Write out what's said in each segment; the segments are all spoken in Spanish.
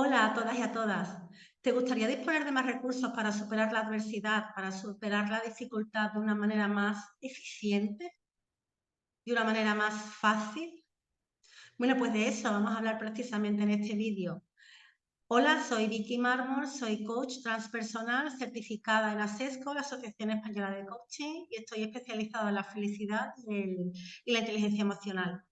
Hola a todas y a todas. ¿Te gustaría disponer de más recursos para superar la adversidad, para superar la dificultad de una manera más eficiente, de una manera más fácil? Bueno, pues de eso vamos a hablar precisamente en este vídeo. Hola, soy Vicky Mármol, soy coach transpersonal certificada en ASESCO, la Asociación Española de Coaching, y estoy especializada en la felicidad y la inteligencia emocional.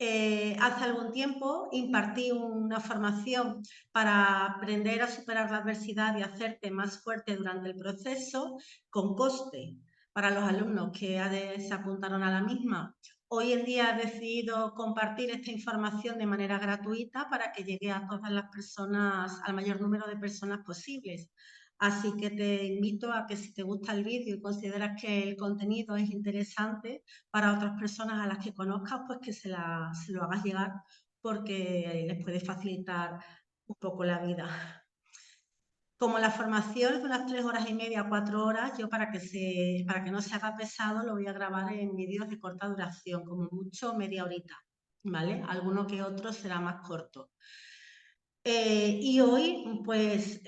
Hace algún tiempo impartí una formación para aprender a superar la adversidad y hacerte más fuerte durante el proceso con coste para los alumnos que se apuntaron a la misma. Hoy en día he decidido compartir esta información de manera gratuita para que llegue a todas las personas, al mayor número de personas posibles. Así que te invito a que si te gusta el vídeo y consideras que el contenido es interesante para otras personas a las que conozcas, pues que se lo hagas llegar porque les puede facilitar un poco la vida. Como la formación es de unas 3 horas y media, 4 horas, yo para que no se haga pesado lo voy a grabar en vídeos de corta duración, como mucho media horita, ¿vale? Alguno que otro será más corto. Y hoy, pues,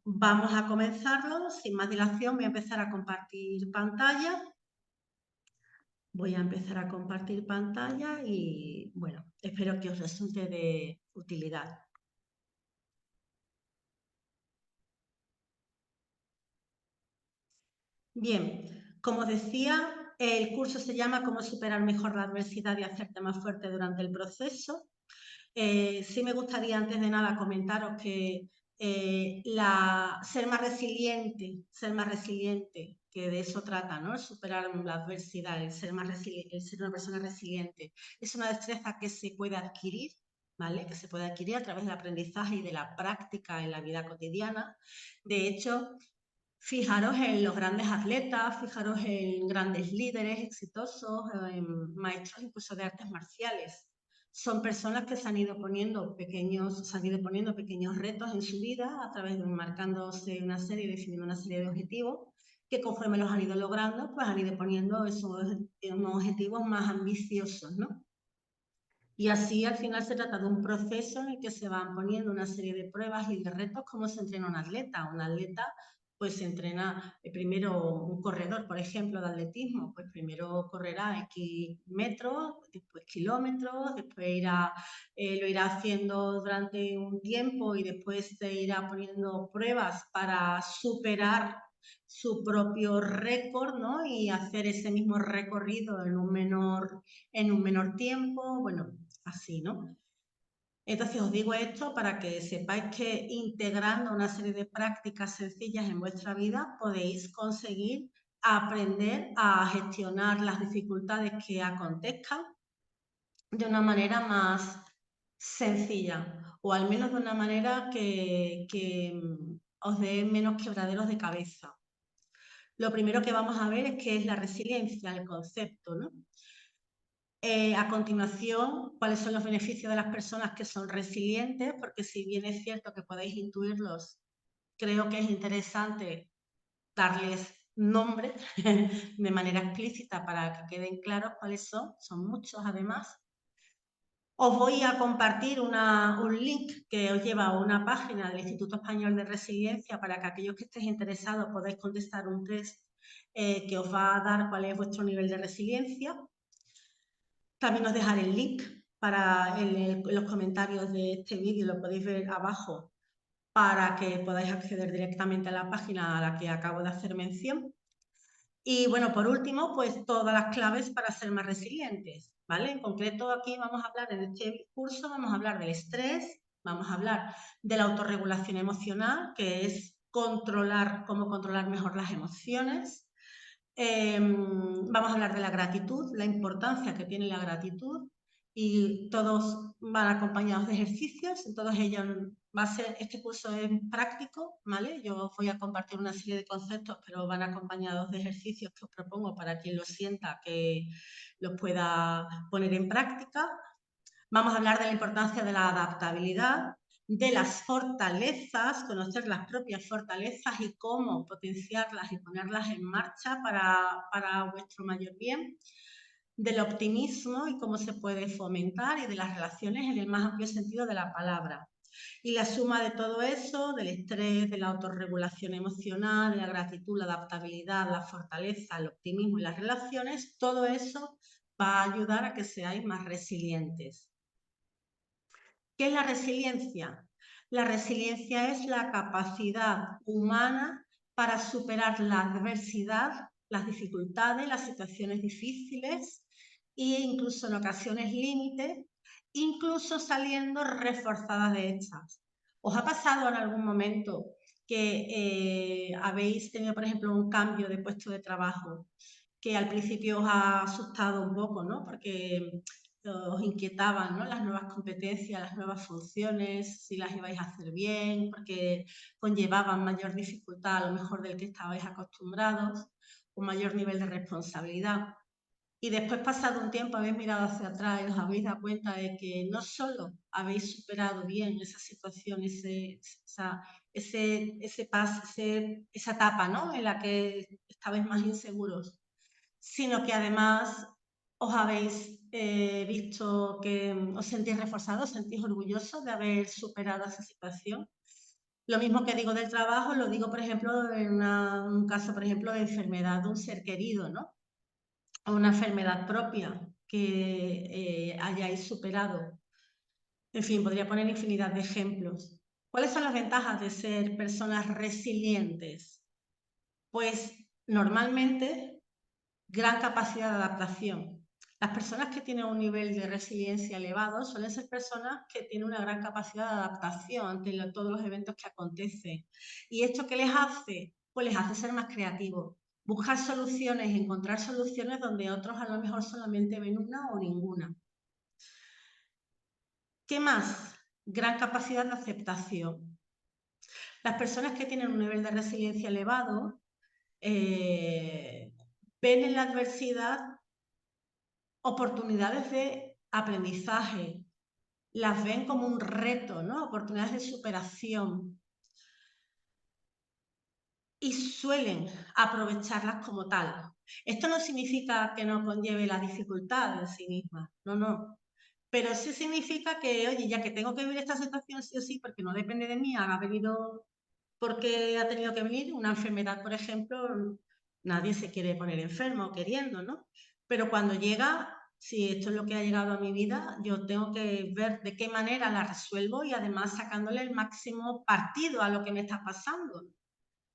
vamos a comenzarlo. Sin más dilación, voy a empezar a compartir pantalla. Voy a empezar a compartir pantalla y, bueno, espero que os resulte de utilidad. Bien, como decía, el curso se llama Cómo superar mejor la adversidad y hacerte más fuerte durante el proceso. Sí me gustaría antes de nada comentaros que ser más resiliente, que de eso trata, ¿no? Superar la adversidad, el ser una persona resiliente, es una destreza que se puede adquirir, ¿vale? Que se puede adquirir a través del aprendizaje y de la práctica en la vida cotidiana. De hecho, fijaros en los grandes atletas, fijaros en grandes líderes exitosos, en maestros incluso de artes marciales. Son personas que se han ido poniendo pequeños retos en su vida a través de marcándose una serie, definiendo una serie de objetivos que conforme los han ido logrando, pues han ido poniendo unos objetivos más ambiciosos, ¿no? Y así al final se trata de un proceso en el que se van poniendo una serie de pruebas y de retos como se entrena un atleta. Un atleta pues se entrena primero un corredor, por ejemplo, de atletismo, pues primero correrá X metros, después kilómetros, después lo irá haciendo durante un tiempo y después se irá poniendo pruebas para superar su propio récord, ¿no? Y hacer ese mismo recorrido en un menor tiempo, bueno, así, ¿no? Entonces os digo esto para que sepáis que integrando una serie de prácticas sencillas en vuestra vida podéis conseguir aprender a gestionar las dificultades que acontezcan de una manera más sencilla o al menos de una manera que os dé menos quebraderos de cabeza. Lo primero que vamos a ver es qué es la resiliencia, el concepto, ¿no? A continuación, cuáles son los beneficios de las personas que son resilientes, porque si bien es cierto que podéis intuirlos, creo que es interesante darles nombre de manera explícita para que queden claros cuáles son muchos además. Os voy a compartir un link que os lleva a una página del Instituto Español de Resiliencia para que aquellos que estéis interesados podáis contestar un test que os va a dar cuál es vuestro nivel de resiliencia. También os dejaré el link en los comentarios de este vídeo, lo podéis ver abajo para que podáis acceder directamente a la página a la que acabo de hacer mención. Y bueno, por último, pues todas las claves para ser más resilientes, ¿vale? En concreto aquí vamos a hablar, en este curso vamos a hablar del estrés, vamos a hablar de la autorregulación emocional, que es cómo controlar mejor las emociones. Vamos a hablar de la gratitud, la importancia que tiene la gratitud y todos van acompañados de ejercicios, en todos ellos este curso es práctico, ¿vale? Yo os voy a compartir una serie de conceptos, pero van acompañados de ejercicios que os propongo para quien lo sienta que los pueda poner en práctica. Vamos a hablar de la importancia de la adaptabilidad, de las fortalezas, conocer las propias fortalezas y cómo potenciarlas y ponerlas en marcha para vuestro mayor bien, del optimismo y cómo se puede fomentar y de las relaciones en el más amplio sentido de la palabra. Y la suma de todo eso, del estrés, de la autorregulación emocional, de la gratitud, la adaptabilidad, la fortaleza, el optimismo y las relaciones, todo eso va a ayudar a que seáis más resilientes. ¿Qué es la resiliencia? La resiliencia es la capacidad humana para superar la adversidad, las dificultades, las situaciones difíciles e incluso en ocasiones límites, incluso saliendo reforzadas de estas. ¿Os ha pasado en algún momento que habéis tenido, por ejemplo, un cambio de puesto de trabajo que al principio os ha asustado un poco, ¿no? Porque os inquietaban, ¿no? Las nuevas competencias, las nuevas funciones, si las ibais a hacer bien, porque conllevaban mayor dificultad a lo mejor del que estabais acostumbrados, un mayor nivel de responsabilidad. Y después, pasado un tiempo, habéis mirado hacia atrás y os habéis dado cuenta de que no solo habéis superado bien esa situación, esa etapa, ¿no? En la que estabais más inseguros, sino que además os habéis visto que os sentís reforzados, os sentís orgullosos de haber superado esa situación. Lo mismo que digo del trabajo, lo digo, por ejemplo, en un caso, por ejemplo, de enfermedad de un ser querido, ¿no? O una enfermedad propia que hayáis superado. En fin, podría poner infinidad de ejemplos. ¿Cuáles son las ventajas de ser personas resilientes? Pues normalmente gran capacidad de adaptación. Las personas que tienen un nivel de resiliencia elevado suelen ser personas que tienen una gran capacidad de adaptación ante todos los eventos que acontecen. ¿Y esto qué les hace? Pues les hace ser más creativos, buscar soluciones, encontrar soluciones donde otros a lo mejor solamente ven una o ninguna. ¿Qué más? Gran capacidad de aceptación. Las personas que tienen un nivel de resiliencia elevado ven en la adversidad oportunidades de aprendizaje, las ven como un reto, ¿no? Oportunidades de superación y suelen aprovecharlas como tal. Esto no significa que no conlleve la dificultad en sí misma, no, no. Pero sí significa que, oye, ya que tengo que vivir esta situación sí o sí, porque no depende de mí, ha venido porque ha tenido que venir una enfermedad, por ejemplo, nadie se quiere poner enfermo queriendo, ¿no? Pero cuando llega, si esto es lo que ha llegado a mi vida, yo tengo que ver de qué manera la resuelvo y además sacándole el máximo partido a lo que me está pasando.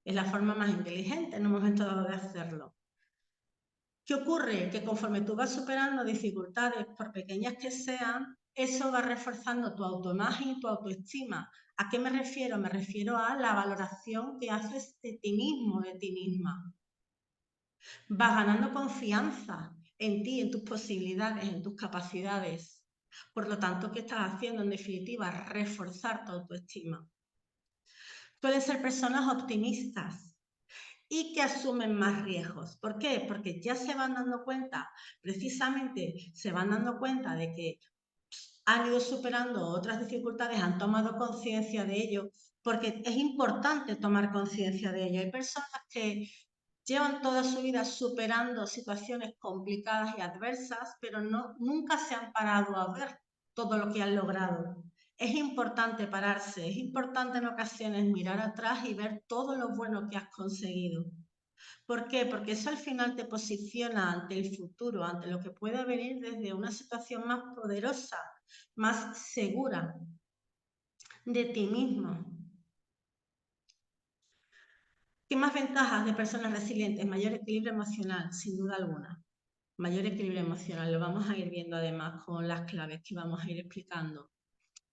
Es la forma más inteligente en un momento dado de hacerlo. ¿Qué ocurre? Que conforme tú vas superando dificultades, por pequeñas que sean, eso va reforzando tu autoimagen y tu autoestima. ¿A qué me refiero? Me refiero a la valoración que haces de ti mismo, de ti misma. Vas ganando confianza en ti, en tus posibilidades, en tus capacidades. Por lo tanto, ¿qué estás haciendo? En definitiva, reforzar tu autoestima. Suelen ser personas optimistas y que asumen más riesgos. ¿Por qué? Porque ya se van dando cuenta, precisamente se van dando cuenta de que han ido superando otras dificultades, han tomado conciencia de ello, porque es importante tomar conciencia de ello. Hay personas que llevan toda su vida superando situaciones complicadas y adversas, pero nunca se han parado a ver todo lo que han logrado. Es importante pararse, es importante en ocasiones mirar atrás y ver todo lo bueno que has conseguido. ¿Por qué? Porque eso al final te posiciona ante el futuro, ante lo que puede venir desde una situación más poderosa, más segura de ti mismo. ¿Qué más ventajas de personas resilientes? Mayor equilibrio emocional, sin duda alguna. Mayor equilibrio emocional, lo vamos a ir viendo además con las claves que vamos a ir explicando.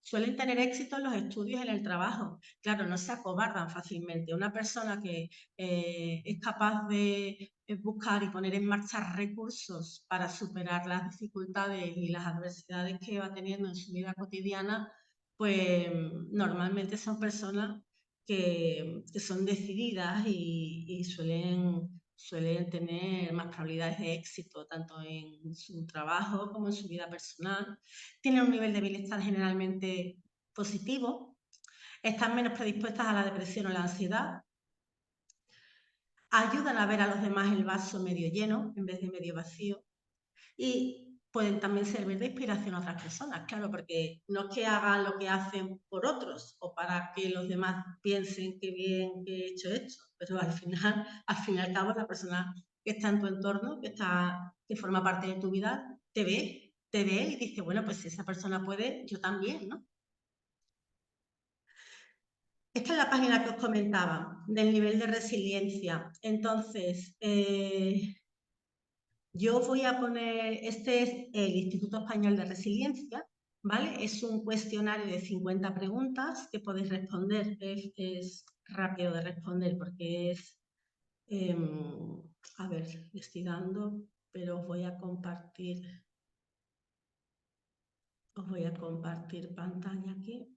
Suelen tener éxito en los estudios y en el trabajo. Claro, no se acobardan fácilmente. Una persona que es capaz de buscar y poner en marcha recursos para superar las dificultades y las adversidades que va teniendo en su vida cotidiana, pues normalmente son personas que son decididas y suelen tener más probabilidades de éxito tanto en su trabajo como en su vida personal. Tienen un nivel de bienestar generalmente positivo, están menos predispuestas a la depresión o la ansiedad, ayudan a ver a los demás el vaso medio lleno en vez de medio vacío y pueden también servir de inspiración a otras personas, claro, porque no es que hagan lo que hacen por otros o para que los demás piensen que bien que he hecho esto, pero al final, al fin y al cabo, la persona que está en tu entorno, que forma parte de tu vida, te ve y dice, bueno, pues si esa persona puede, yo también, ¿no? Esta es la página que os comentaba, del nivel de resiliencia. Entonces, yo voy a poner, este es el Instituto Español de Resiliencia, ¿vale? Es un cuestionario de 50 preguntas que podéis responder, es rápido de responder porque es, a ver, estoy dando, pero os voy a compartir pantalla aquí.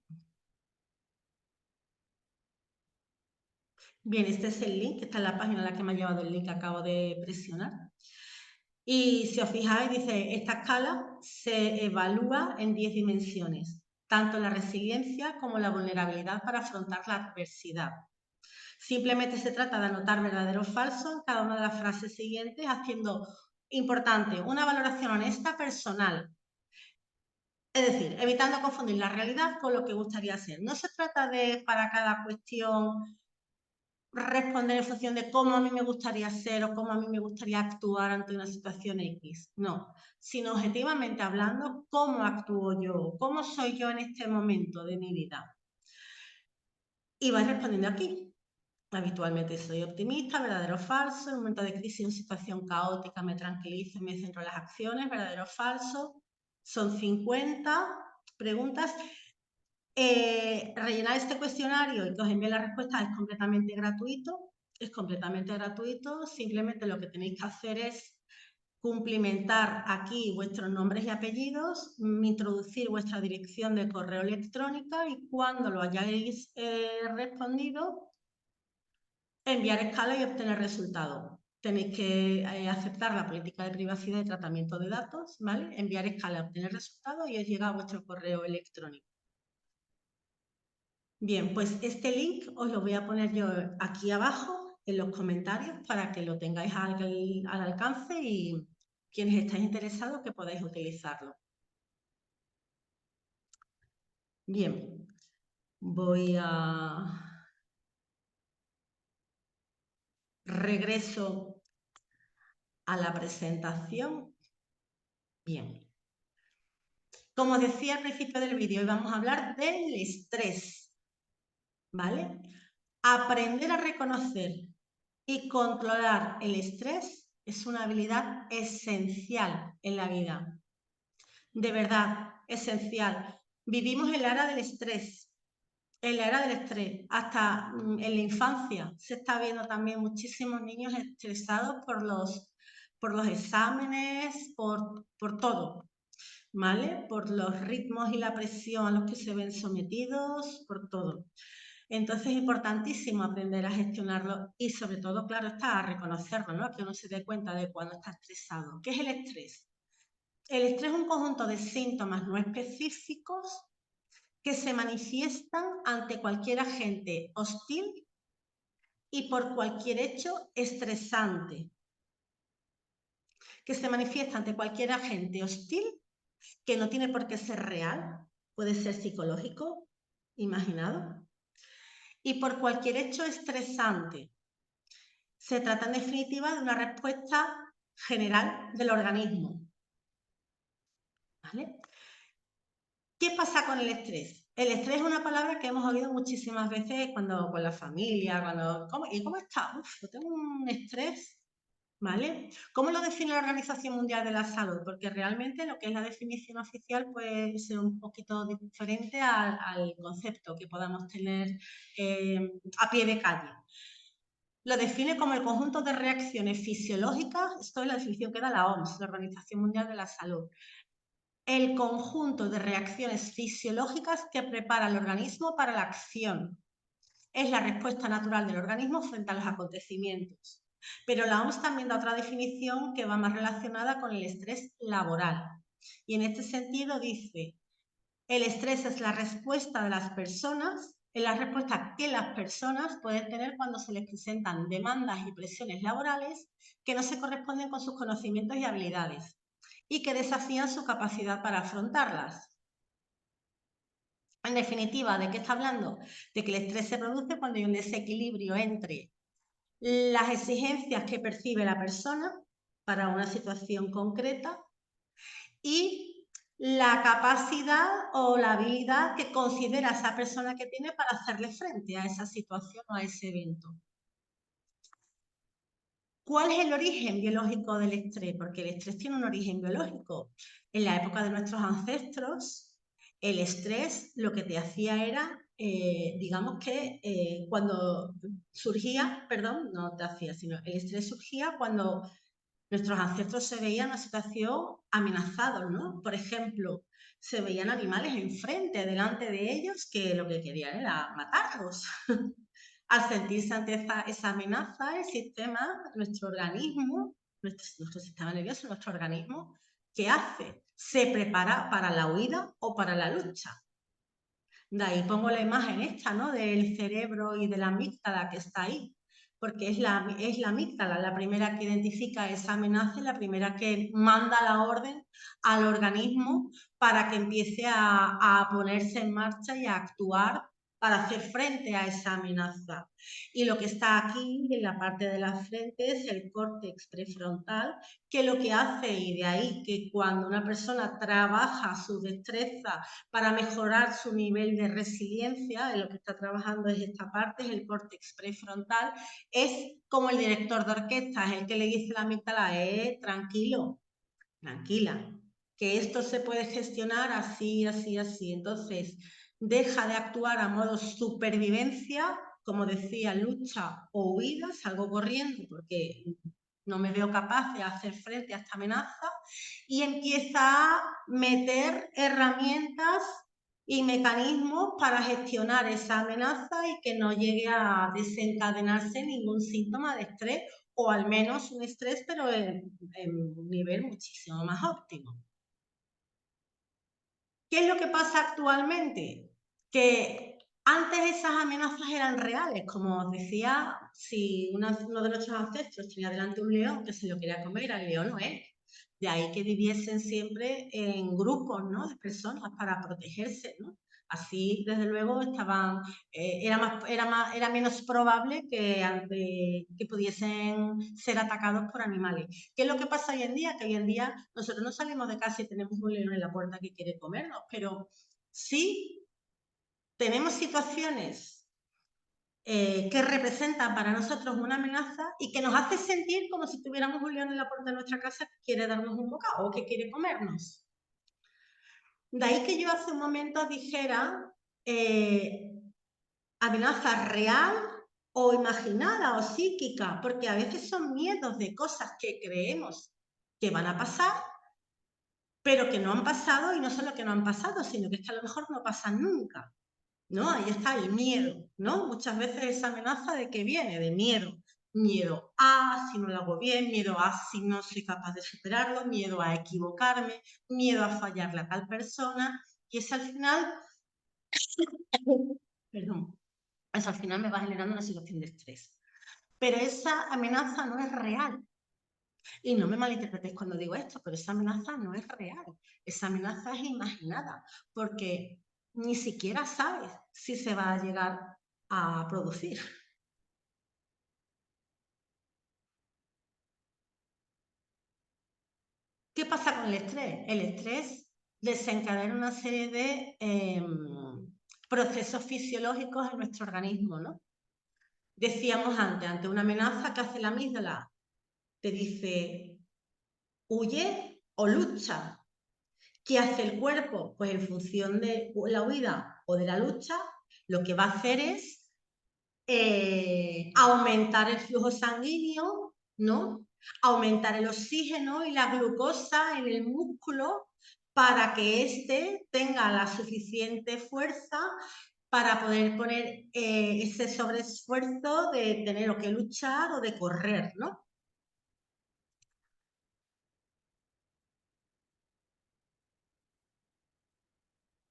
Bien, este es el link, esta es la página a la que me ha llevado el link que acabo de presionar. Y si os fijáis, dice, esta escala se evalúa en 10 dimensiones, tanto la resiliencia como la vulnerabilidad para afrontar la adversidad. Simplemente se trata de anotar verdadero o falso en cada una de las frases siguientes, haciendo, importante, una valoración honesta personal. Es decir, evitando confundir la realidad con lo que gustaría ser. No se trata de, para cada cuestión, responder en función de cómo a mí me gustaría ser o cómo a mí me gustaría actuar ante una situación X. No, sino objetivamente hablando, cómo actúo yo, cómo soy yo en este momento de mi vida. Y vais respondiendo aquí. Habitualmente soy optimista, verdadero o falso. En un momento de crisis o situación caótica me tranquilizo y me centro en las acciones, verdadero o falso. Son 50 preguntas. Rellenar este cuestionario y que os envíe la respuesta es completamente gratuito. Es completamente gratuito. Simplemente lo que tenéis que hacer es cumplimentar aquí vuestros nombres y apellidos, introducir vuestra dirección de correo electrónica y cuando lo hayáis respondido, enviar escala y obtener resultado. Tenéis que aceptar la política de privacidad y tratamiento de datos, ¿vale? Enviar escala, obtener resultado y os llega a vuestro correo electrónico. Bien, pues este link os lo voy a poner yo aquí abajo en los comentarios para que lo tengáis al alcance y quienes estáis interesados que podáis utilizarlo. Bien, voy a... Regreso a la presentación. Bien. Como decía al principio del vídeo, hoy vamos a hablar del estrés, ¿vale? Aprender a reconocer y controlar el estrés es una habilidad esencial en la vida. De verdad, esencial. Vivimos en la era del estrés, en la era del estrés. Hasta en la infancia se está viendo también muchísimos niños estresados por los exámenes, por todo. ¿Vale? Por los ritmos y la presión a los que se ven sometidos, por todo. Entonces es importantísimo aprender a gestionarlo y sobre todo, claro está, a reconocerlo, ¿no? Que uno se dé cuenta de cuando está estresado. ¿Qué es el estrés? El estrés es un conjunto de síntomas no específicos que se manifiestan ante cualquier agente hostil y por cualquier hecho estresante. Que se manifiesta ante cualquier agente hostil que no tiene por qué ser real, puede ser psicológico, imaginado, y por cualquier hecho estresante. Se trata en definitiva de una respuesta general del organismo. ¿Vale? ¿Qué pasa con el estrés? El estrés es una palabra que hemos oído muchísimas veces cuando con la familia, ¿y cómo está? Uf, yo tengo un estrés. ¿Vale? ¿Cómo lo define la Organización Mundial de la Salud? Porque realmente lo que es la definición oficial puede ser un poquito diferente al concepto que podamos tener a pie de calle. Lo define como el conjunto de reacciones fisiológicas, esto es la definición que da la OMS, la Organización Mundial de la Salud. El conjunto de reacciones fisiológicas que prepara el organismo para la acción. Es la respuesta natural del organismo frente a los acontecimientos. Pero la OMS también da otra definición que va más relacionada con el estrés laboral. Y en este sentido dice, el estrés es la respuesta de las personas, es la respuesta que las personas pueden tener cuando se les presentan demandas y presiones laborales que no se corresponden con sus conocimientos y habilidades. y que desafían su capacidad para afrontarlas. En definitiva, ¿de qué está hablando? De que el estrés se produce cuando hay un desequilibrio entre las exigencias que percibe la persona para una situación concreta y la capacidad o la habilidad que considera esa persona que tiene para hacerle frente a esa situación o a ese evento. ¿Cuál es el origen biológico del estrés? Porque el estrés tiene un origen biológico. En la época de nuestros ancestros, el estrés lo que te hacía era, digamos que cuando surgía, perdón, no te hacía, sino el estrés surgía cuando nuestros ancestros se veían en una situación amenazados, ¿no? Por ejemplo, se veían animales enfrente, delante de ellos, que lo que querían era matarlos. Al sentirse ante esa amenaza, el sistema, nuestro organismo, nuestro sistema nervioso, nuestro organismo, ¿qué hace? Se prepara para la huida o para la lucha. De ahí pongo la imagen esta, ¿no? Del cerebro y de la amígdala que está ahí, porque es la amígdala la primera que identifica esa amenaza y la primera que manda la orden al organismo para que empiece a ponerse en marcha y a actuar para hacer frente a esa amenaza. Y lo que está aquí en la parte de la frente es el córtex prefrontal, que lo que hace, y de ahí que cuando una persona trabaja su destreza para mejorar su nivel de resiliencia, en lo que está trabajando es esta parte, es el córtex prefrontal, es como el director de orquesta, es el que le dice a la amígdala, tranquilo, tranquila, que esto se puede gestionar así, así, así. Entonces, deja de actuar a modo supervivencia, como decía, lucha o huida, salgo corriendo porque no me veo capaz de hacer frente a esta amenaza, y empieza a meter herramientas y mecanismos para gestionar esa amenaza y que no llegue a desencadenarse ningún síntoma de estrés, o al menos un estrés, pero en un nivel muchísimo más óptimo. ¿Qué es lo que pasa actualmente? Que antes esas amenazas eran reales, como os decía, si uno de nuestros ancestros tenía delante un león que se lo quería comer, era el león o él. De ahí que viviesen siempre en grupos, ¿no?, de personas para protegerse, ¿no? Así, desde luego, era menos probable que pudiesen ser atacados por animales. ¿Qué es lo que pasa hoy en día? Que hoy en día nosotros no salimos de casa y tenemos un león en la puerta que quiere comernos, pero sí tenemos situaciones que representan para nosotros una amenaza y que nos hace sentir como si tuviéramos un león en la puerta de nuestra casa que quiere darnos un bocado o que quiere comernos. De ahí que yo hace un momento dijera amenaza real o imaginada o psíquica, porque a veces son miedos de cosas que creemos que van a pasar, pero que no han pasado, y no solo que no han pasado, sino que es que a lo mejor no pasan nunca, ¿no? Ahí está el miedo, ¿no? Muchas veces esa amenaza de que viene, de miedo. Miedo a si no lo hago bien, miedo a si no soy capaz de superarlo, miedo a equivocarme, miedo a fallarle a tal persona, y es al final, perdón, eso al final me va generando una situación de estrés. Pero esa amenaza no es real. Y no me malinterpretéis cuando digo esto, pero esa amenaza no es real. Esa amenaza es imaginada, porque ni siquiera sabes si se va a llegar a producir. ¿Qué pasa con el estrés? El estrés desencadena una serie de procesos fisiológicos en nuestro organismo, ¿no? Decíamos antes, ante una amenaza, ¿qué hace la amígdala? Te dice, huye o lucha. ¿Qué hace el cuerpo? Pues en función de la huida o de la lucha, lo que va a hacer es aumentar el flujo sanguíneo, ¿no? Aumentar el oxígeno y la glucosa en el músculo para que éste tenga la suficiente fuerza para poder poner ese sobreesfuerzo de tener o que luchar o de correr, ¿no?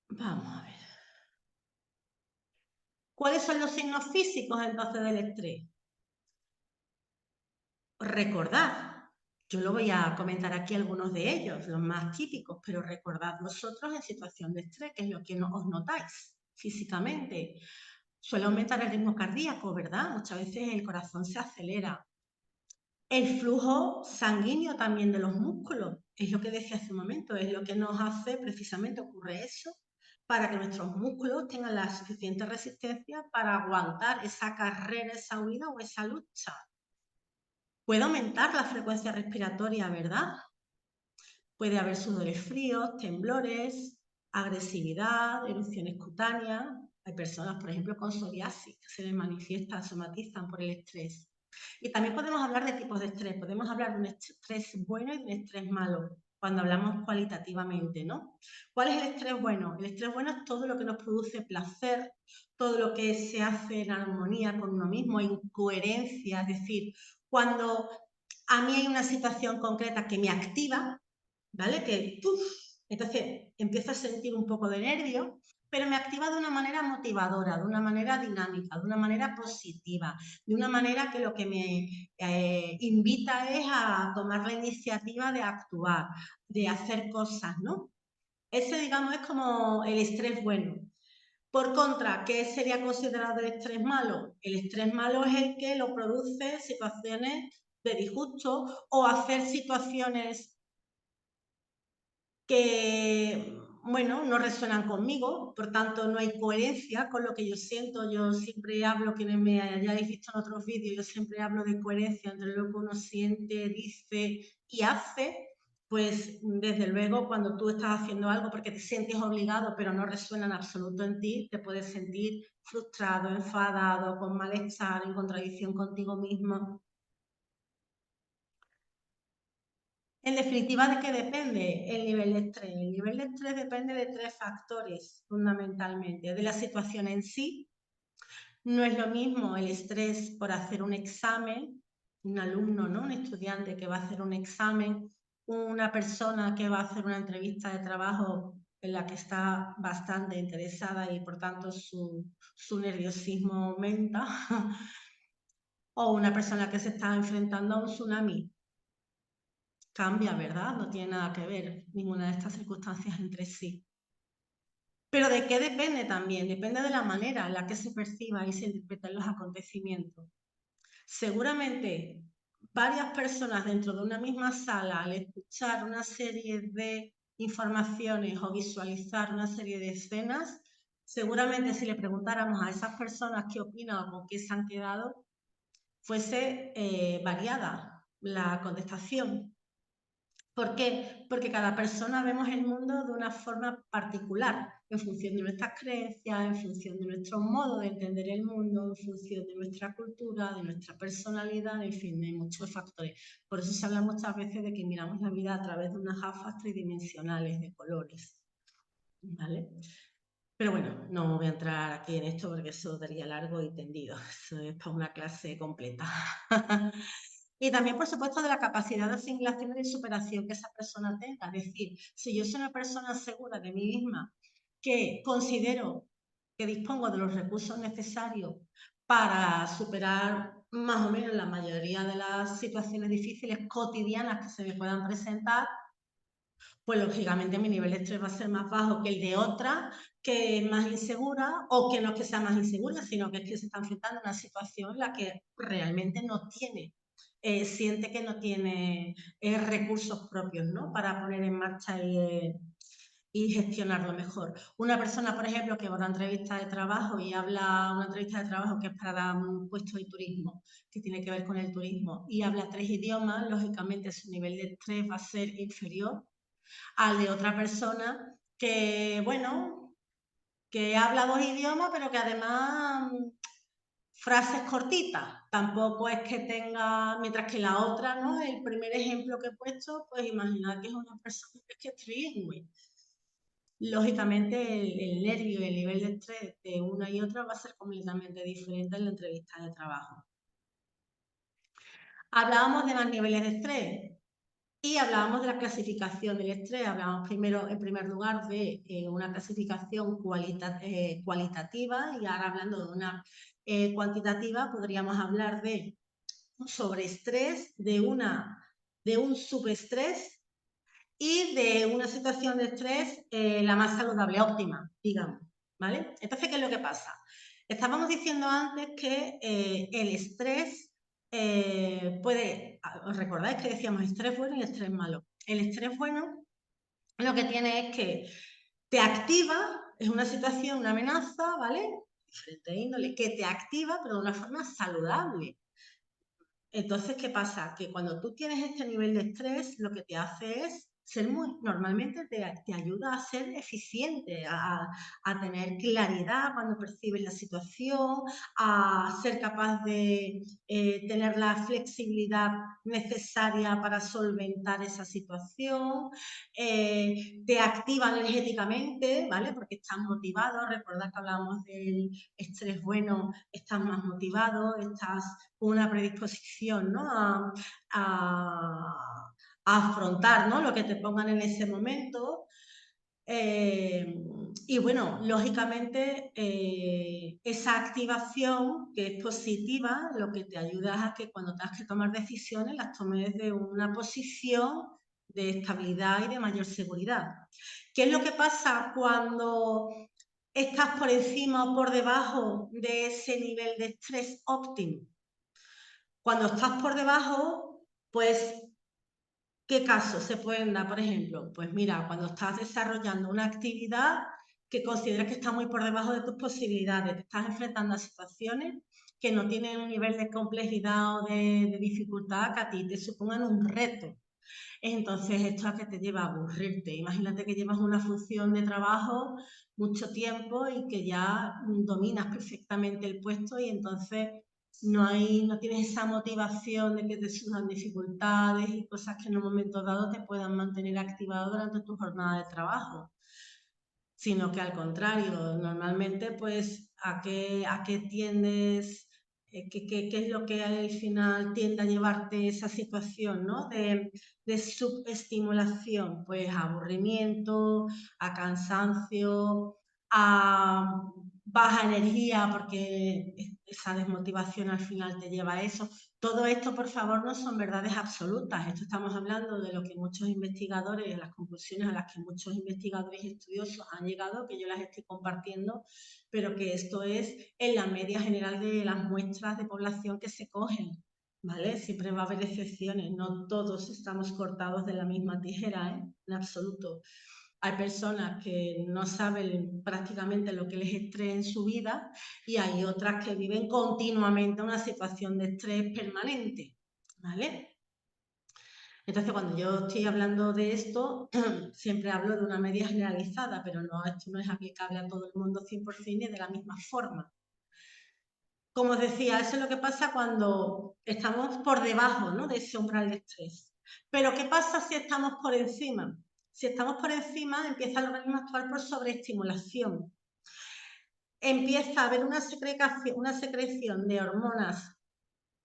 Vamos a ver. ¿Cuáles son los signos físicos entonces del estrés? Recordad, Yo lo voy a comentar aquí algunos de ellos, los más típicos, pero recordad vosotros en situación de estrés, que es lo que os notáis físicamente. Suele aumentar el ritmo cardíaco, ¿verdad? Muchas veces el corazón se acelera. El flujo sanguíneo también de los músculos, es lo que decía hace un momento, es lo que nos hace, precisamente ocurre eso, para que nuestros músculos tengan la suficiente resistencia para aguantar esa carrera, esa huida o esa lucha. Puede aumentar la frecuencia respiratoria, ¿verdad? Puede haber sudores fríos, temblores, agresividad, erupciones cutáneas. Hay personas, por ejemplo, con psoriasis que se les manifiestan, somatizan por el estrés. Y también podemos hablar de tipos de estrés. Podemos hablar de un estrés bueno y de un estrés malo, cuando hablamos cualitativamente, ¿no? ¿Cuál es el estrés bueno? El estrés bueno es todo lo que nos produce placer, todo lo que se hace en armonía con uno mismo, en coherencia, es decir, cuando a mí hay una situación concreta que me activa, ¿vale? Que, entonces empiezo a sentir un poco de nervio, pero me activa de una manera motivadora, de una manera dinámica, de una manera positiva, de una manera que lo que me invita es a tomar la iniciativa de actuar, de hacer cosas, ¿no? Ese, digamos, es como el estrés bueno. Por contra, ¿qué sería considerado el estrés malo? El estrés malo es el que lo produce situaciones de disgusto o hacer situaciones que, bueno, no resuenan conmigo, por tanto no hay coherencia con lo que yo siento. Yo siempre hablo, quienes me hayáis visto en otros vídeos, yo siempre hablo de coherencia entre lo que uno siente, dice y hace. Pues desde luego cuando tú estás haciendo algo porque te sientes obligado pero no resuena en absoluto en ti, te puedes sentir frustrado, enfadado, con malestar, en contradicción contigo mismo. En definitiva, ¿de qué depende el nivel de estrés? El nivel de estrés depende de tres factores fundamentalmente. De la situación en sí, no es lo mismo el estrés por hacer un examen, un alumno, ¿no? Un estudiante que va a hacer un examen, una persona que va a hacer una entrevista de trabajo en la que está bastante interesada y por tanto su nerviosismo aumenta, o una persona que se está enfrentando a un tsunami. Cambia, ¿verdad? No tiene nada que ver ninguna de estas circunstancias entre sí. Pero ¿de qué depende también? Depende de la manera en la que se perciba y se interpretan los acontecimientos. Seguramente varias personas dentro de una misma sala, al escuchar una serie de informaciones o visualizar una serie de escenas, seguramente si le preguntáramos a esas personas qué opinan o con qué se han quedado, fuese variada la contestación. ¿Por qué? Porque cada persona vemos el mundo de una forma particular, en función de nuestras creencias, en función de nuestro modo de entender el mundo, en función de nuestra cultura, de nuestra personalidad, en fin, de muchos factores. Por eso se habla muchas veces de que miramos la vida a través de unas gafas tridimensionales de colores, ¿vale? Pero bueno, no voy a entrar aquí en esto porque eso daría largo y tendido. Eso es para una clase completa. Y también, por supuesto, de la capacidad de asimilación y de superación que esa persona tenga. Es decir, si yo soy una persona segura de mí misma, que considero que dispongo de los recursos necesarios para superar más o menos la mayoría de las situaciones difíciles cotidianas que se me puedan presentar, pues lógicamente mi nivel de estrés va a ser más bajo que el de otra que es más insegura, o que no es que sea más insegura, sino que es que se está enfrentando a una situación en la que realmente no tiene, siente que no tiene recursos propios, ¿no? Para poner en marcha y gestionarlo mejor. Una persona, por ejemplo, que va a una entrevista de trabajo y habla una entrevista de trabajo que es para un puesto de turismo, que tiene que ver con el turismo, y habla tres idiomas, lógicamente su nivel de estrés va a ser inferior al de otra persona que, bueno, que habla dos idiomas, pero que además frases cortitas. Tampoco es que tenga, mientras que la otra, ¿no? El primer ejemplo que he puesto, pues imaginar que es una persona que es trilingüe. Lógicamente el nervio y el nivel de estrés de una y otra va a ser completamente diferente en la entrevista de trabajo. Hablábamos de más niveles de estrés. Y hablábamos de la clasificación del estrés, hablábamos primero, en primer lugar, de una clasificación cualitativa, y ahora hablando de una cuantitativa, podríamos hablar de un sobreestrés, de una de un subestrés y de una situación de estrés la más saludable, óptima, digamos, ¿vale? Entonces, ¿qué es lo que pasa? Estábamos diciendo antes que el estrés ¿os recordáis que decíamos estrés bueno y estrés malo? El estrés bueno lo que tiene es que te activa, es una situación, una amenaza, ¿vale? Diferente índole, que te activa, pero de una forma saludable. Entonces, ¿qué pasa? Que cuando tú tienes este nivel de estrés, lo que te hace es ser normalmente te ayuda a ser eficiente, a tener claridad cuando percibes la situación, a ser capaz de tener la flexibilidad necesaria para solventar esa situación, te activa energéticamente, ¿vale? Porque estás motivado, recordad que hablábamos del estrés bueno, estás más motivado, estás con una predisposición, ¿no? A afrontar, ¿no? Lo que te pongan en ese momento. Y bueno, lógicamente esa activación que es positiva, lo que te ayuda es a que cuando tengas que tomar decisiones las tomes de una posición de estabilidad y de mayor seguridad. ¿Qué es lo que pasa cuando estás por encima o por debajo de ese nivel de estrés óptimo? Cuando estás por debajo, pues, ¿qué casos se pueden dar? Por ejemplo, pues mira, cuando estás desarrollando una actividad que consideras que está muy por debajo de tus posibilidades, te estás enfrentando a situaciones que no tienen un nivel de complejidad o de dificultad que a ti te supongan un reto. Entonces, esto es que te lleva a aburrirte. Imagínate que llevas una función de trabajo mucho tiempo y que ya dominas perfectamente el puesto y entonces no tienes esa motivación de que te surjan dificultades y cosas que en un momento dado te puedan mantener activado durante tu jornada de trabajo, sino que al contrario, normalmente pues a qué tiendes, qué es lo que al final tiende a llevarte esa situación, ¿no? De subestimulación, pues a aburrimiento, a cansancio, a baja energía, porque esa desmotivación al final te lleva a eso. Todo esto, por favor, no son verdades absolutas. Esto estamos hablando de lo que muchos investigadores, las conclusiones a las que muchos investigadores y estudiosos han llegado, que yo las estoy compartiendo, pero que esto es en la media general de las muestras de población que se cogen, ¿vale? Siempre va a haber excepciones, no todos estamos cortados de la misma tijera, ¿eh? En absoluto. Hay personas que no saben prácticamente lo que les estrés en su vida y hay otras que viven continuamente una situación de estrés permanente, ¿vale? Entonces, cuando yo estoy hablando de esto, siempre hablo de una media generalizada, pero no, esto no es aplicable a todo el mundo 100% ni de la misma forma. Como os decía, eso es lo que pasa cuando estamos por debajo, ¿no?, de ese umbral de estrés. Pero ¿qué pasa si estamos por encima? Si estamos por encima, empieza el organismo a actuar por sobreestimulación. Empieza a haber una secreción de hormonas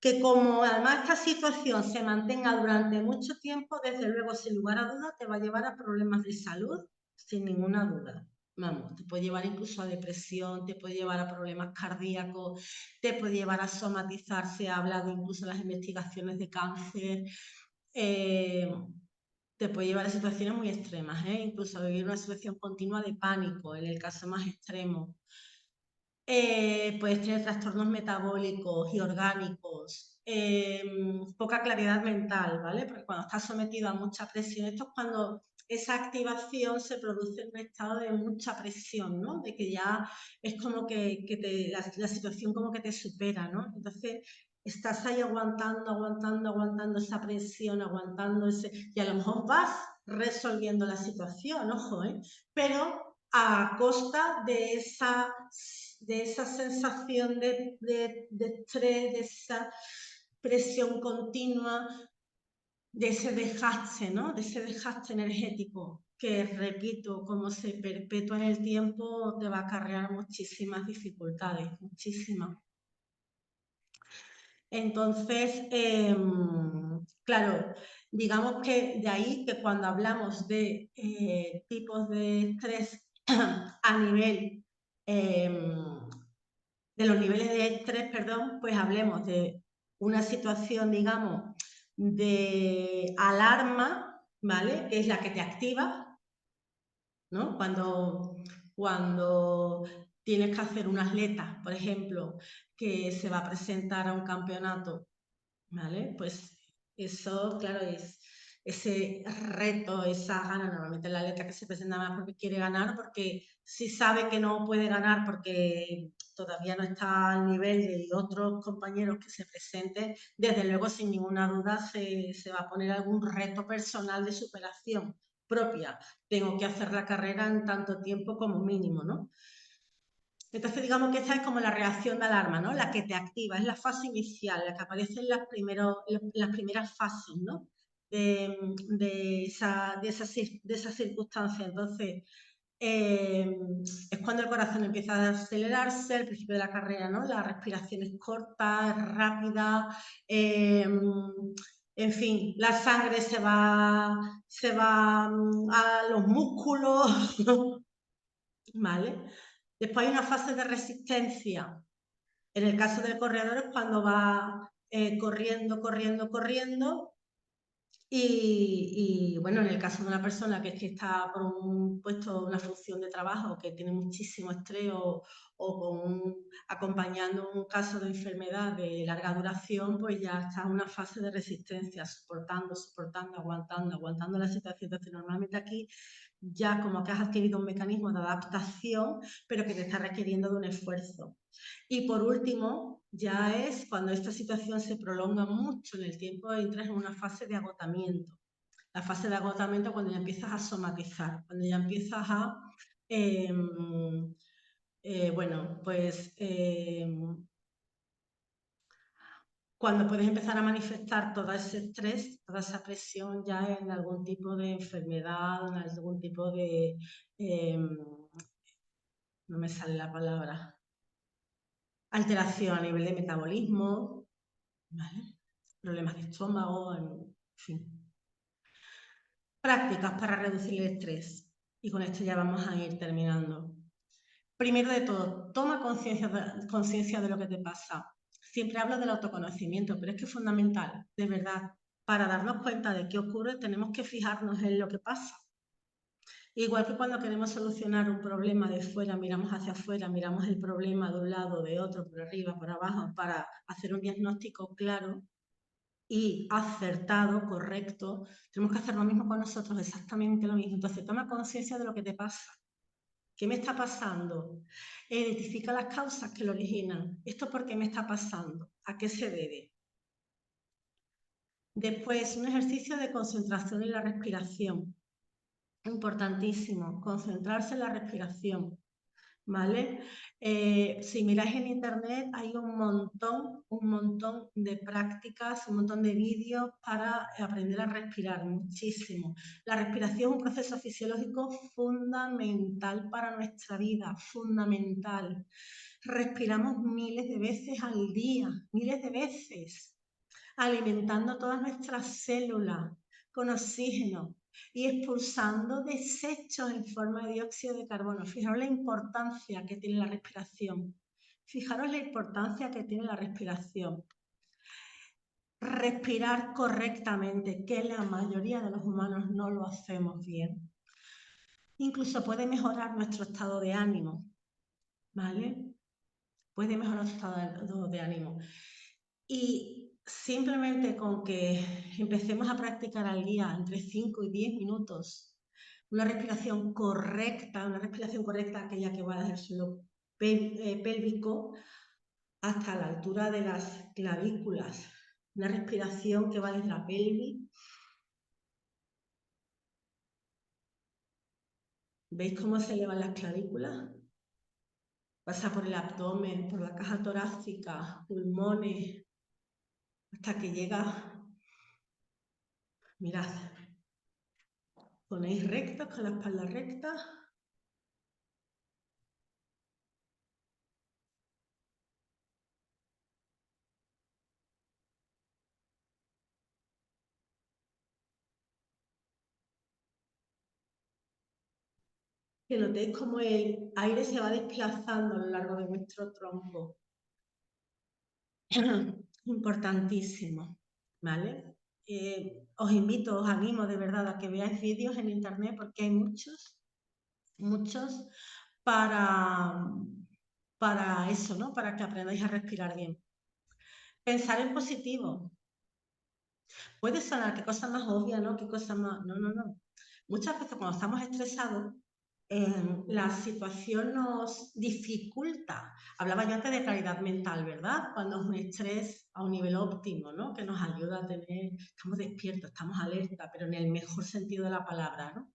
que, como además esta situación se mantenga durante mucho tiempo, desde luego, sin lugar a dudas, te va a llevar a problemas de salud, sin ninguna duda. Vamos, te puede llevar incluso a depresión, te puede llevar a problemas cardíacos, te puede llevar a somatizar, se ha hablado incluso en las investigaciones de cáncer, te puede llevar a situaciones muy extremas, incluso a vivir una situación continua de pánico, en el caso más extremo. Puedes tener trastornos metabólicos y orgánicos, poca claridad mental, ¿vale? Porque cuando estás sometido a mucha presión, esto es cuando esa activación se produce en un estado de mucha presión, ¿no? De que ya es como que la situación como que te supera, ¿no? Entonces estás ahí aguantando esa presión, y a lo mejor vas resolviendo la situación, ojo, pero a costa de esa sensación de estrés, de esa presión continua, de ese desgaste, ¿no? De ese desgaste energético que, repito, como se perpetúa en el tiempo, te va a acarrear muchísimas dificultades, muchísimas. Entonces, claro, digamos que de ahí que cuando hablamos de tipos de estrés a nivel de los niveles de estrés, perdón, pues hablemos de una situación, digamos, de alarma, ¿vale? Que es la que te activa, ¿no? Cuando tienes que hacer un atleta, por ejemplo, que se va a presentar a un campeonato, ¿vale? Pues eso, claro, es ese reto, esa gana, normalmente la atleta que se presenta más porque quiere ganar, porque si sabe que no puede ganar porque todavía no está al nivel de otros compañeros que se presenten, desde luego sin ninguna duda se va a poner algún reto personal de superación propia. Tengo que hacer la carrera en tanto tiempo como mínimo, ¿no? Entonces, digamos que esta es como la reacción de alarma, ¿no? La que te activa, es la fase inicial, la que aparece en las primeras fases, ¿no? De esa circunstancia. Entonces, es cuando el corazón empieza a acelerarse, al principio de la carrera, ¿no? La respiración es corta, es rápida, en fin, la sangre se va a los músculos, ¿vale? Después hay una fase de resistencia. En el caso del corredor es cuando va corriendo, corriendo, corriendo. Bueno, en el caso de una persona que es que está por un puesto, una función de trabajo que tiene muchísimo estrés o acompañando un caso de enfermedad de larga duración, pues ya está en una fase de resistencia, soportando, soportando, aguantando, aguantando la situación. Entonces, normalmente aquí ya como que has adquirido un mecanismo de adaptación, pero que te está requiriendo de un esfuerzo. Y por último, ya es cuando esta situación se prolonga mucho en el tiempo, entras en una fase de agotamiento. La fase de agotamiento cuando ya empiezas a somatizar, cuando ya empiezas a, bueno, pues cuando puedes empezar a manifestar todo ese estrés, toda esa presión ya en algún tipo de enfermedad, en algún tipo de, no me sale la palabra, alteración a nivel de metabolismo, ¿vale? Problemas de estómago, en fin. Prácticas para reducir el estrés. Y con esto ya vamos a ir terminando. Primero de todo, toma conciencia de lo que te pasa. Siempre hablo del autoconocimiento, pero es que es fundamental, de verdad. Para darnos cuenta de qué ocurre, tenemos que fijarnos en lo que pasa. Igual que cuando queremos solucionar un problema de fuera, miramos hacia afuera, miramos el problema de un lado, de otro, por arriba, por abajo, para hacer un diagnóstico claro y acertado, correcto, tenemos que hacer lo mismo con nosotros, exactamente lo mismo. Entonces, toma conciencia de lo que te pasa. ¿Qué me está pasando? Identifica las causas que lo originan. ¿Esto por qué me está pasando? ¿A qué se debe? Después, un ejercicio de concentración en la respiración. Importantísimo, concentrarse en la respiración. ¿Vale? Si miráis en internet hay un montón de prácticas, un montón de vídeos para aprender a respirar, muchísimo. La respiración es un proceso fisiológico fundamental para nuestra vida, fundamental. Respiramos miles de veces al día, miles de veces, alimentando todas nuestras células con oxígeno y expulsando desechos en forma de dióxido de carbono. Fijaros la importancia que tiene la respiración. Fijaros la importancia que tiene la respiración. Respirar correctamente, que la mayoría de los humanos no lo hacemos bien. Incluso puede mejorar nuestro estado de ánimo, ¿vale? Puede mejorar nuestro estado de ánimo. Y simplemente con que empecemos a practicar al día entre 5 y 10 minutos una respiración correcta, aquella que va desde el suelo pélvico hasta la altura de las clavículas. Una respiración que va desde la pelvis. ¿Veis cómo se elevan las clavículas? Pasa por el abdomen, por la caja torácica, pulmones, hasta que llega, mirad, ponéis rectos con la espalda recta. Que notéis cómo el aire se va desplazando a lo largo de vuestro tronco. Importantísimo, ¿vale? os invito, os animo de verdad a que veáis vídeos en internet porque hay muchos para eso, ¿no? Para que aprendáis a respirar bien. Pensar en positivo. Puede sonar qué cosa más obvia, ¿no? Qué cosa más... No, no, no. Muchas veces cuando estamos estresados, la situación nos dificulta. Hablaba yo antes de claridad mental, ¿verdad? Cuando es un estrés a un nivel óptimo, ¿no? Que nos ayuda a tener, estamos despiertos, estamos alerta, pero en el mejor sentido de la palabra, ¿no?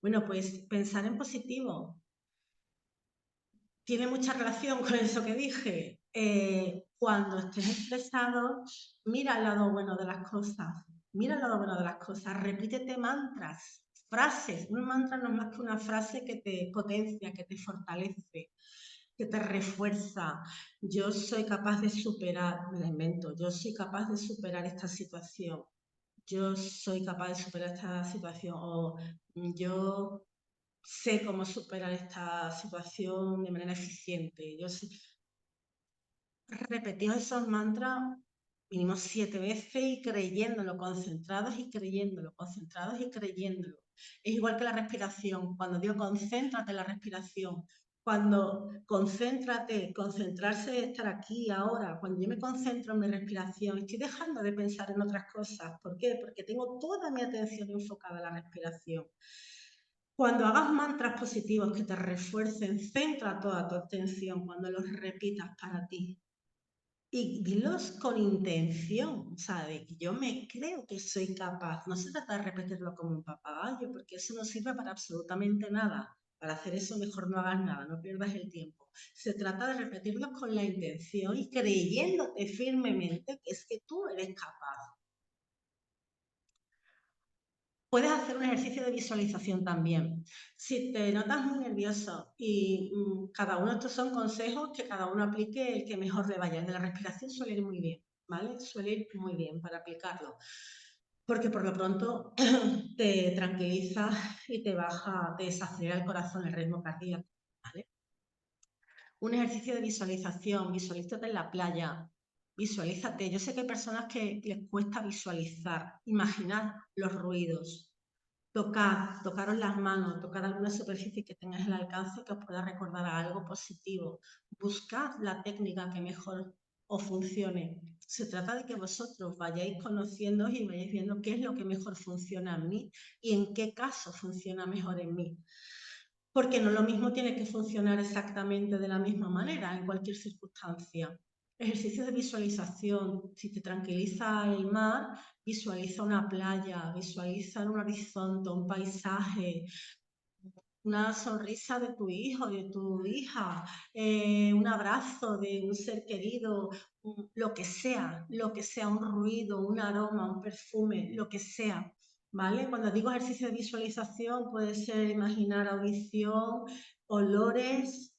Bueno, pues pensar en positivo tiene mucha relación con eso que dije. Cuando estés estresado, mira el lado bueno de las cosas. Mira el lado bueno de las cosas. Repítete mantras, frases. Un mantra no es más que una frase que te potencia, que te fortalece, que te refuerza. Yo soy capaz de superar, me la invento, yo soy capaz de superar esta situación. Yo soy capaz de superar esta situación. O yo sé cómo superar esta situación de manera eficiente. Yo sé, repetimos esos mantras mínimo 7 veces y creyéndolo, concentrados y creyéndolo, concentrados y creyéndolo. Es igual que la respiración. Cuando digo concéntrate en la respiración, cuando concéntrate, concentrarse es estar aquí, ahora. Cuando yo me concentro en mi respiración, estoy dejando de pensar en otras cosas. ¿Por qué? Porque tengo toda mi atención enfocada en la respiración. Cuando hagas mantras positivos que te refuercen, centra toda tu atención cuando los repitas para ti. Y dilos con intención, o sea, de que yo me creo que soy capaz. No se trata de repetirlo como un papagayo, porque eso no sirve para absolutamente nada. Para hacer eso mejor no hagas nada, no pierdas el tiempo. Se trata de repetirlo con la intención y creyéndote firmemente que es que tú eres capaz. Puedes hacer un ejercicio de visualización también. Si te notas muy nervioso y cada uno, estos son consejos que cada uno aplique el que mejor le vaya. El de la respiración suele ir muy bien, ¿vale? Suele ir muy bien para aplicarlo. Porque por lo pronto te tranquiliza y te baja, te desacelera el corazón, el ritmo cardíaco, ¿vale? Un ejercicio de visualización, visualízate en la playa, visualízate. Yo sé que hay personas que les cuesta visualizar, imaginar los ruidos. Tocaros las manos, tocar alguna superficie que tengáis al alcance que os pueda recordar a algo positivo. Buscad la técnica que mejor os funcione. Se trata de que vosotros vayáis conociendo y vayáis viendo qué es lo que mejor funciona en mí y en qué caso funciona mejor en mí. Porque no lo mismo tiene que funcionar exactamente de la misma manera en cualquier circunstancia. Ejercicios de visualización. Si te tranquiliza el mar, visualiza una playa, visualiza un horizonte, un paisaje, una sonrisa de tu hijo, de tu hija, un abrazo de un ser querido, lo que sea, un ruido, un aroma, un perfume, lo que sea. ¿Vale? Cuando digo ejercicio de visualización, puede ser imaginar audición, olores,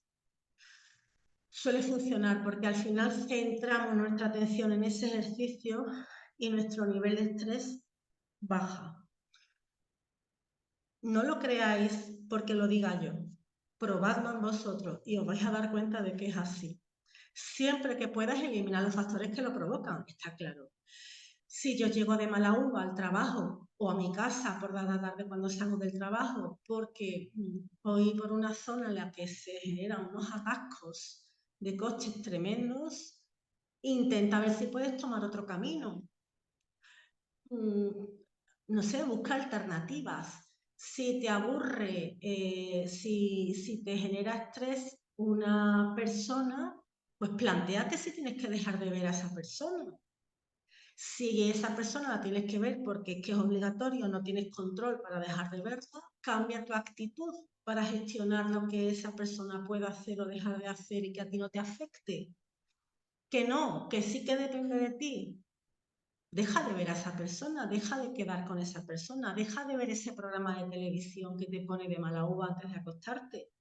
suele funcionar porque al final centramos nuestra atención en ese ejercicio y nuestro nivel de estrés baja. No lo creáis porque lo diga yo. Probadlo en vosotros y os vais a dar cuenta de que es así. Siempre que puedas eliminar los factores que lo provocan, está claro. Si yo llego de mala uva al trabajo o a mi casa por la tarde cuando salgo del trabajo porque voy por una zona en la que se generan unos atascos de coches tremendos, intenta ver si puedes tomar otro camino. No sé, busca alternativas. Si te aburre, si te genera estrés una persona, pues plantéate si tienes que dejar de ver a esa persona. Si esa persona la tienes que ver porque es que es obligatorio, no tienes control para dejar de verla, cambia tu actitud para gestionar lo que esa persona pueda hacer o dejar de hacer y que a ti no te afecte. Que no, que sí que depende de ti. Deja de ver a esa persona, deja de quedar con esa persona, deja de ver ese programa de televisión que te pone de mala uva antes de acostarte.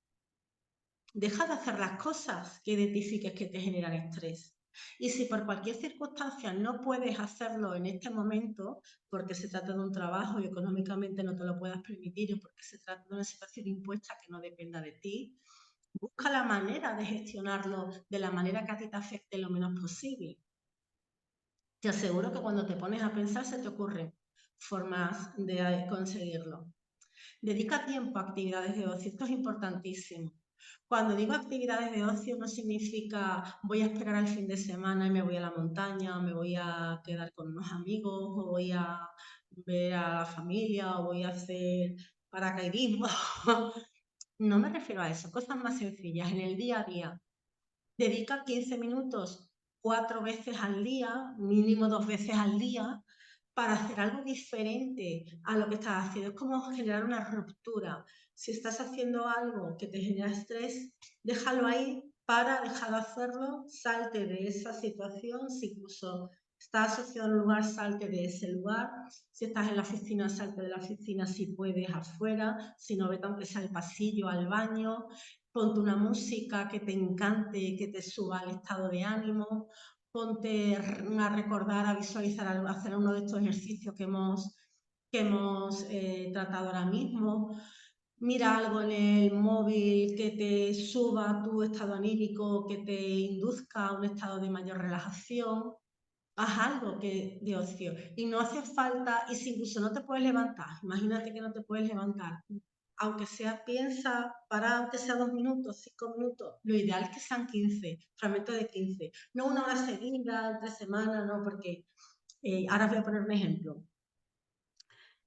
Deja de hacer las cosas que identifiques que te generan estrés. Y si por cualquier circunstancia no puedes hacerlo en este momento, porque se trata de un trabajo y económicamente no te lo puedas permitir, o porque se trata de una situación impuesta que no dependa de ti, busca la manera de gestionarlo de la manera que a ti te afecte lo menos posible. Te aseguro que cuando te pones a pensar se te ocurren formas de conseguirlo. Dedica tiempo a actividades de ocio, esto es importantísimo. Cuando digo actividades de ocio no significa voy a esperar al fin de semana y me voy a la montaña, me voy a quedar con unos amigos, o voy a ver a la familia, o voy a hacer paracaidismo. No me refiero a eso, cosas más sencillas en el día a día. Dedica 15 minutos 4 veces al día, mínimo 2 veces al día, para hacer algo diferente a lo que estás haciendo. Es como generar una ruptura. Si estás haciendo algo que te genera estrés, déjalo ahí, para, dejar de hacerlo, salte de esa situación. Si incluso estás asociado a un lugar, salte de ese lugar. Si estás en la oficina, salte de la oficina si puedes afuera. Si no, vete aunque sea al pasillo, al baño. Ponte una música que te encante, que te suba el estado de ánimo. Ponte a recordar, a visualizar, a hacer uno de estos ejercicios que hemos tratado ahora mismo. Mira algo en el móvil que te suba tu estado anímico, que te induzca a un estado de mayor relajación. Haz algo de ocio. Y no hace falta, y si incluso no te puedes levantar, imagínate que no te puedes levantar, aunque sea, piensa, para aunque sea 2 minutos, 5 minutos, lo ideal es que sean 15, fragmentos de 15, no una hora seguida, entre semanas, no, porque ahora os voy a poner un ejemplo.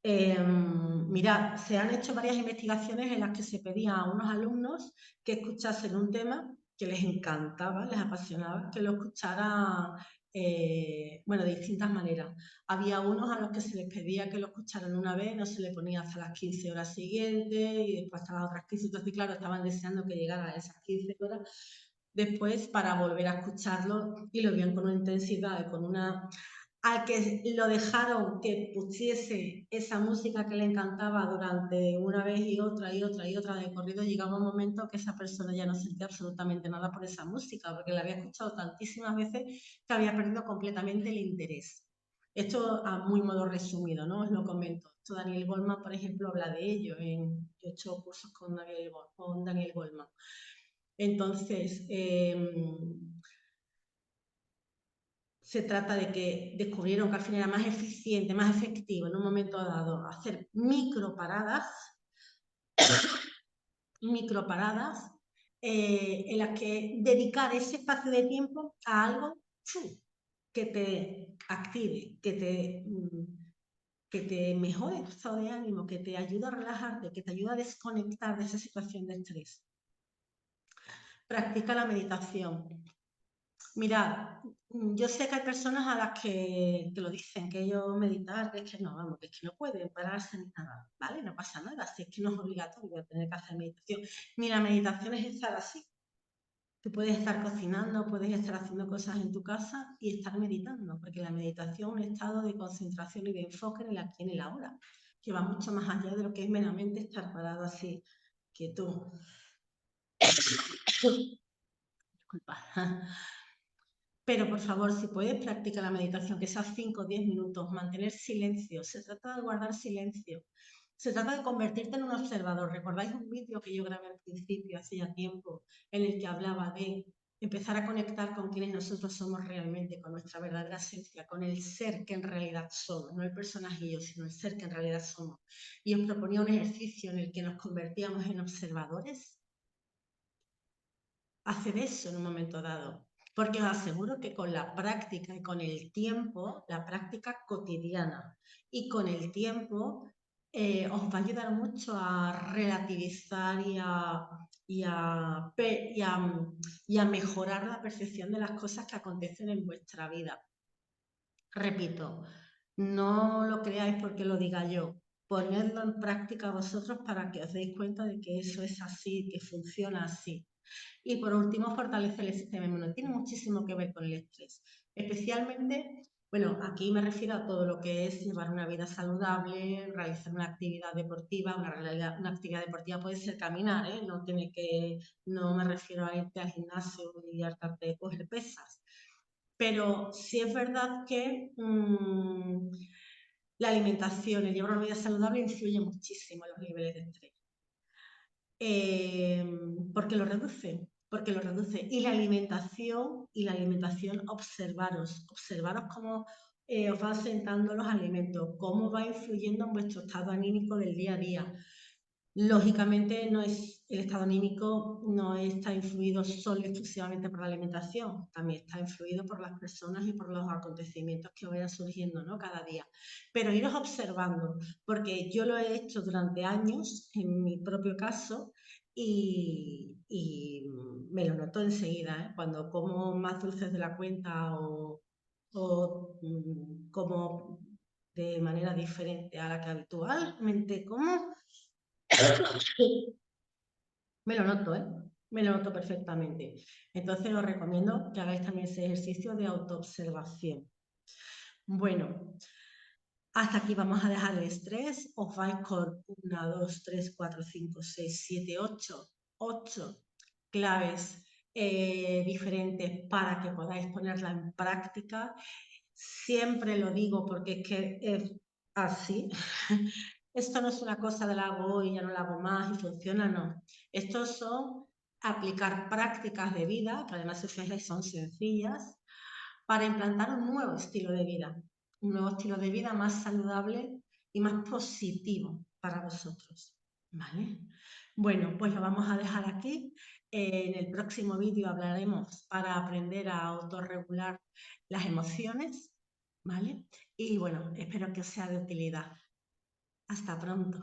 Mirad, se han hecho varias investigaciones en las que se pedía a unos alumnos que escuchasen un tema que les encantaba, les apasionaba, que lo escucharan, bueno, de distintas maneras. Había unos a los que se les pedía que lo escucharan una vez, no se le ponía hasta las 15 horas siguientes y después hasta las otras 15. Entonces, claro, estaban deseando que llegara a esas 15 horas después para volver a escucharlo, y lo veían con una intensidad y con una, al que lo dejaron que pusiese esa música que le encantaba durante una vez y otra y otra y otra de corrido, llegaba un momento que esa persona ya no sentía absolutamente nada por esa música, porque la había escuchado tantísimas veces que había perdido completamente el interés. Esto a muy modo resumido, ¿no? Os lo comento. Esto Daniel Goleman, por ejemplo, habla de ello. Yo he hecho cursos con Daniel Goleman. Entonces, se trata de que descubrieron que al final era más eficiente, más efectivo en un momento dado hacer microparadas en las que dedicar ese espacio de tiempo a algo que te active, que te mejore tu estado de ánimo, que te ayude a relajarte, que te ayude a desconectar de esa situación de estrés. Practica la meditación. Mirad, yo sé que hay personas a las que lo dicen, que ellos meditar, que es que no, vamos, que es que no pueden pararse ni nada, ¿vale? No pasa nada, si es que no es obligatorio tener que hacer meditación. Ni la meditación es estar así. Tú puedes estar cocinando, puedes estar haciendo cosas en tu casa y estar meditando, porque la meditación es un estado de concentración y de enfoque en el aquí y en el ahora, que va mucho más allá de lo que es meramente estar parado así, quieto. Disculpa. Pero por favor, si puedes, practica la meditación, que sea 5 o 10 minutos, mantener silencio. Se trata de guardar silencio. Se trata de convertirte en un observador. ¿Recordáis un vídeo que yo grabé al principio, hace ya tiempo, en el que hablaba de empezar a conectar con quienes nosotros somos realmente, con nuestra verdadera esencia, con el ser que en realidad somos, no el personajillo, sino el ser que en realidad somos? Y os proponía un ejercicio en el que nos convertíamos en observadores. Haced eso en un momento dado, porque os aseguro que con la práctica y con el tiempo, la práctica cotidiana y con el tiempo, os va a ayudar mucho a relativizar y a mejorar la percepción de las cosas que acontecen en vuestra vida. Repito, no lo creáis porque lo diga yo. Ponedlo en práctica vosotros para que os deis cuenta de que eso es así, que funciona así. Y por último, fortalecer el sistema inmune. Tiene muchísimo que ver con el estrés. Especialmente, bueno, aquí me refiero a todo lo que es llevar una vida saludable, realizar una actividad deportiva. Una actividad deportiva puede ser caminar, ¿eh? No me refiero a irte al gimnasio y hartarte de coger pesas. Pero sí es verdad que la alimentación, el llevar una vida saludable influye muchísimo en los niveles de estrés. Porque lo reduce. porque lo reduce. Y la alimentación, observaros cómo os van sentando los alimentos, cómo va influyendo en vuestro estado anímico del día a día. Lógicamente, el estado anímico no está influido solo y exclusivamente por la alimentación, también está influido por las personas y por los acontecimientos que vayan surgiendo, ¿no? Cada día. Pero iros observando, porque yo lo he hecho durante años en mi propio caso y me lo noto enseguida, ¿eh? Cuando como más dulces de la cuenta o como de manera diferente a la que habitualmente como. Me lo noto, ¿eh? Me lo noto perfectamente. Entonces os recomiendo que hagáis también ese ejercicio de autoobservación. Bueno, hasta aquí vamos a dejar el estrés. Os vais con 1, 2, 3, 4, 5, 6, 7, 8 claves diferentes para que podáis ponerla en práctica. Siempre lo digo porque es que es así. Esto no es una cosa de la hago hoy, ya no la hago más y funciona, no. Estos son aplicar prácticas de vida, que además si os fijáis son sencillas, para implantar un nuevo estilo de vida. Un nuevo estilo de vida más saludable y más positivo para vosotros. ¿Vale? Bueno, pues lo vamos a dejar aquí. En el próximo vídeo hablaremos para aprender a autorregular las emociones. ¿Vale? Y bueno, espero que os sea de utilidad. Hasta pronto.